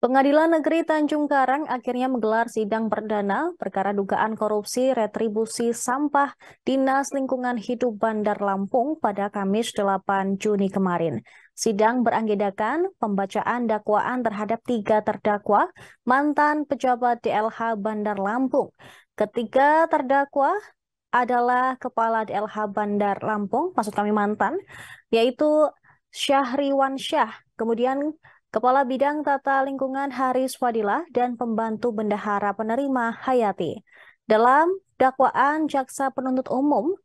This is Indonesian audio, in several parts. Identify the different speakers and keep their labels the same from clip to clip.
Speaker 1: Pengadilan Negeri Tanjung Karang akhirnya menggelar sidang perdana perkara dugaan korupsi retribusi sampah Dinas Lingkungan Hidup Bandar Lampung pada Kamis 8 Juni kemarin. Sidang beranggadakan pembacaan dakwaan terhadap 3 terdakwa mantan pejabat DLH Bandar Lampung. Ketiga terdakwa adalah Kepala DLH Bandar Lampung, maksud kami mantan, yaitu Syahriwan Syah, kemudian Kepala Bidang Tata Lingkungan Haris Fadilah dan Pembantu Bendahara Penerima Hayati. Dalam dakwaan jaksa penuntut umum,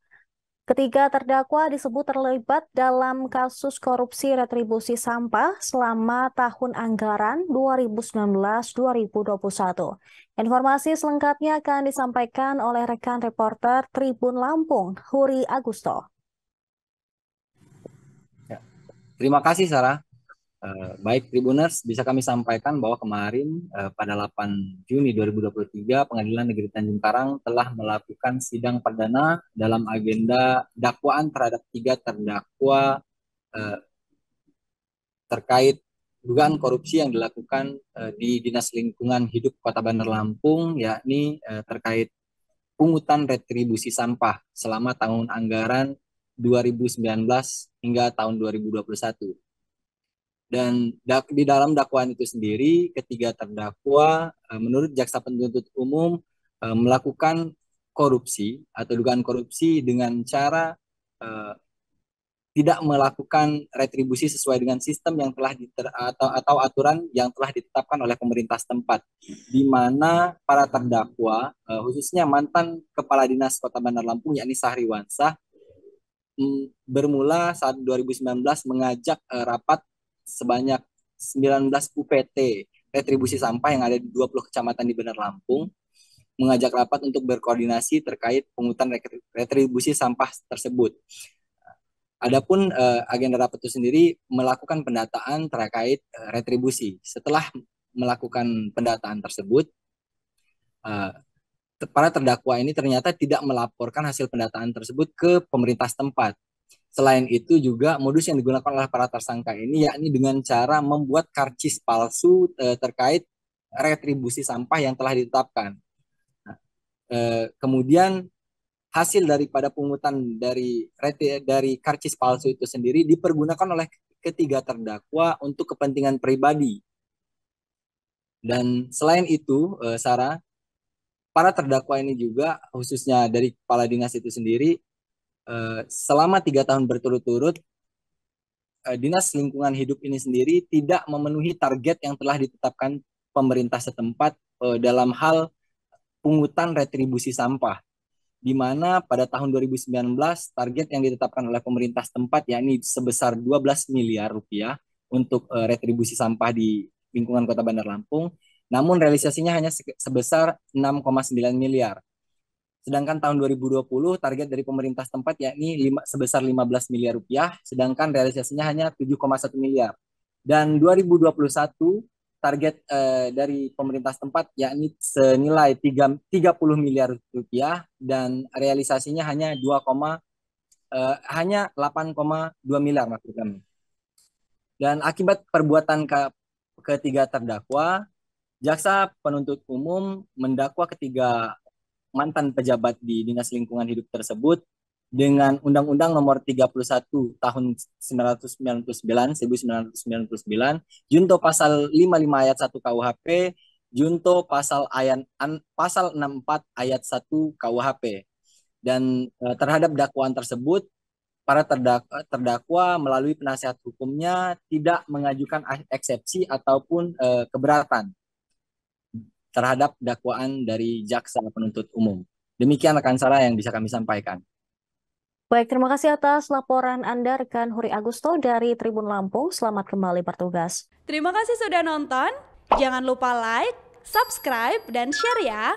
Speaker 1: ketiga terdakwa disebut terlibat dalam kasus korupsi retribusi sampah selama tahun anggaran 2019-2021. Informasi selengkapnya akan disampaikan oleh rekan reporter Tribun Lampung, Huri Agusto.
Speaker 2: Terima kasih, Sarah. Baik Tribuners, bisa kami sampaikan bahwa kemarin pada 8 Juni 2023 Pengadilan Negeri Tanjung Karang telah melakukan sidang perdana dalam agenda dakwaan terhadap 3 terdakwa terkait dugaan korupsi yang dilakukan di Dinas Lingkungan Hidup Kota Bandar Lampung, yakni terkait pungutan retribusi sampah selama tahun anggaran 2019 hingga tahun 2021. Dan di dalam dakwaan itu sendiri, ketiga terdakwa menurut jaksa penuntut umum melakukan korupsi atau dugaan korupsi dengan cara tidak melakukan retribusi sesuai dengan sistem yang telah atau aturan yang telah ditetapkan oleh pemerintah setempat, di mana para terdakwa khususnya mantan Kepala Dinas Kota Bandar Lampung yakni Syahriwan Syah bermula saat 2019 mengajak rapat sebanyak 19 UPT retribusi sampah yang ada di 20 kecamatan di Bandar Lampung, mengajak rapat untuk berkoordinasi terkait pungutan retribusi sampah tersebut. Adapun agenda rapat itu sendiri melakukan pendataan terkait retribusi. Setelah melakukan pendataan tersebut, para terdakwa ini ternyata tidak melaporkan hasil pendataan tersebut ke pemerintah setempat. Selain itu juga modus yang digunakan oleh para tersangka ini yakni dengan cara membuat karcis palsu terkait retribusi sampah yang telah ditetapkan. Nah, kemudian hasil daripada pungutan dari karcis palsu itu sendiri dipergunakan oleh ketiga terdakwa untuk kepentingan pribadi. Dan selain itu, Sarah, para terdakwa ini juga khususnya dari kepala dinas itu sendiri selama 3 tahun berturut-turut Dinas Lingkungan Hidup ini sendiri tidak memenuhi target yang telah ditetapkan pemerintah setempat dalam hal pungutan retribusi sampah, di mana pada tahun 2019 target yang ditetapkan oleh pemerintah setempat yakni sebesar 12 miliar rupiah untuk retribusi sampah di lingkungan Kota Bandar Lampung, namun realisasinya hanya sebesar 6,9 miliar. Sedangkan tahun 2020 target dari pemerintah setempat yakni sebesar 15 miliar rupiah, sedangkan realisasinya hanya 7,1 miliar. Dan 2021 target dari pemerintah setempat yakni senilai 30 miliar rupiah dan realisasinya hanya 8,2 miliar maksud kami. Dan akibat perbuatan ketiga terdakwa, jaksa penuntut umum mendakwa ketiga mantan pejabat di Dinas Lingkungan Hidup tersebut dengan Undang-Undang Nomor 31 Tahun 1999, junto pasal 55 ayat 1 KUHP, junto pasal 64 ayat 1 KUHP. Dan terhadap dakwaan tersebut, para terdakwa melalui penasihat hukumnya tidak mengajukan eksepsi ataupun keberatan terhadap dakwaan dari jaksa penuntut umum. Demikian rekan Sarah yang bisa kami sampaikan.
Speaker 1: Baik, terima kasih atas laporan Anda rekan Huri Agusto dari Tribun Lampung. Selamat kembali bertugas.
Speaker 3: Terima kasih sudah nonton. Jangan lupa like, subscribe, dan share ya.